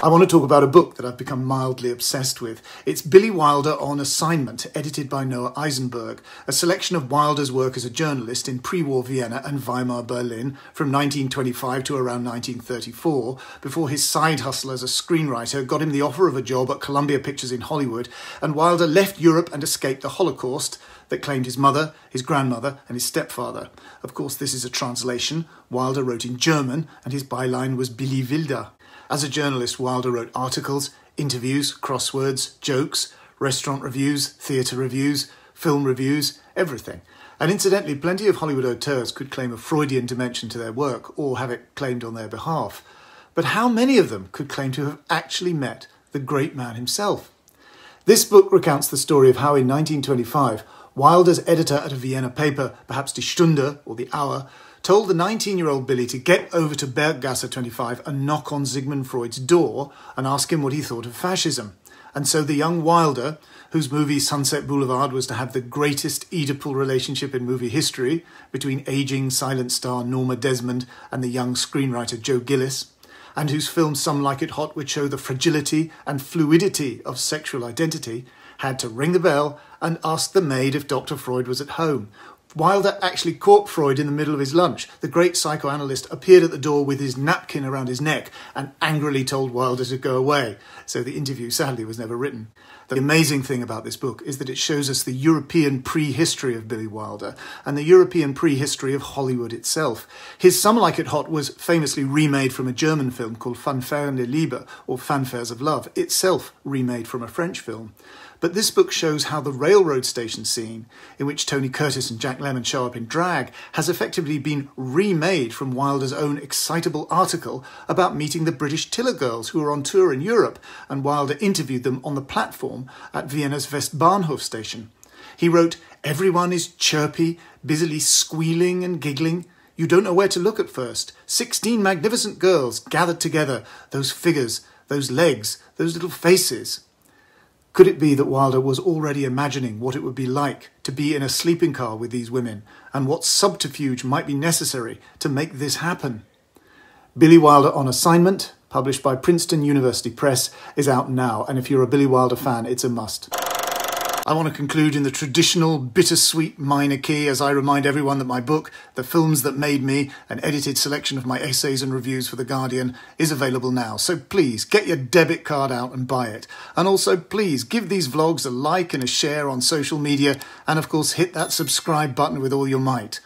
I want to talk about a book that I've become mildly obsessed with. It's Billy Wilder on Assignment, edited by Noah Eisenberg, a selection of Wilder's work as a journalist in pre-war Vienna and Weimar Berlin from 1925 to around 1934, before his side hustle as a screenwriter got him the offer of a job at Columbia Pictures in Hollywood, and Wilder left Europe and escaped the Holocaust that claimed his mother, his grandmother and his stepfather. Of course, this is a translation. Wilder wrote in German, and his byline was Billy Wilder. As a journalist, Wilder wrote articles, interviews, crosswords, jokes, restaurant reviews, theatre reviews, film reviews, everything. And incidentally, plenty of Hollywood auteurs could claim a Freudian dimension to their work or have it claimed on their behalf. But how many of them could claim to have actually met the great man himself? This book recounts the story of how in 1925, Wilder's editor at a Vienna paper, perhaps Die Stunde, or The Hour, told the 19-year-old Billy to get over to Berggasse 25 and knock on Sigmund Freud's door and ask him what he thought of fascism. And so the young Wilder, whose movie Sunset Boulevard was to have the greatest Oedipal relationship in movie history between aging silent star Norma Desmond and the young screenwriter Joe Gillis, and whose film Some Like It Hot would show the fragility and fluidity of sexual identity, had to ring the bell and ask the maid if Dr. Freud was at home. Wilder actually caught Freud in the middle of his lunch. The great psychoanalyst appeared at the door with his napkin around his neck and angrily told Wilder to go away. So the interview, sadly, was never written. The amazing thing about this book is that it shows us the European prehistory of Billy Wilder and the European prehistory of Hollywood itself. His Some Like It Hot was famously remade from a German film called Fanfaren de Liebe, or Fanfares of Love, itself remade from a French film. But this book shows how the railroad station scene, in which Tony Curtis and Jack Lemmon show up in drag, has effectively been remade from Wilder's own excitable article about meeting the British Tiller girls who were on tour in Europe, and Wilder interviewed them on the platform at Vienna's Westbahnhof station. He wrote, "Everyone is chirpy, busily squealing and giggling. You don't know where to look at first. 16 magnificent girls gathered together, those figures, those legs, those little faces." Could it be that Wilder was already imagining what it would be like to be in a sleeping car with these women, and what subterfuge might be necessary to make this happen? Billy Wilder on Assignment, published by Princeton University Press, is out now, and if you're a Billy Wilder fan, it's a must. I want to conclude in the traditional bittersweet minor key as I remind everyone that my book, The Films That Made Me, an edited selection of my essays and reviews for The Guardian, is available now. So please get your debit card out and buy it. And also please give these vlogs a like and a share on social media, and of course hit that subscribe button with all your might.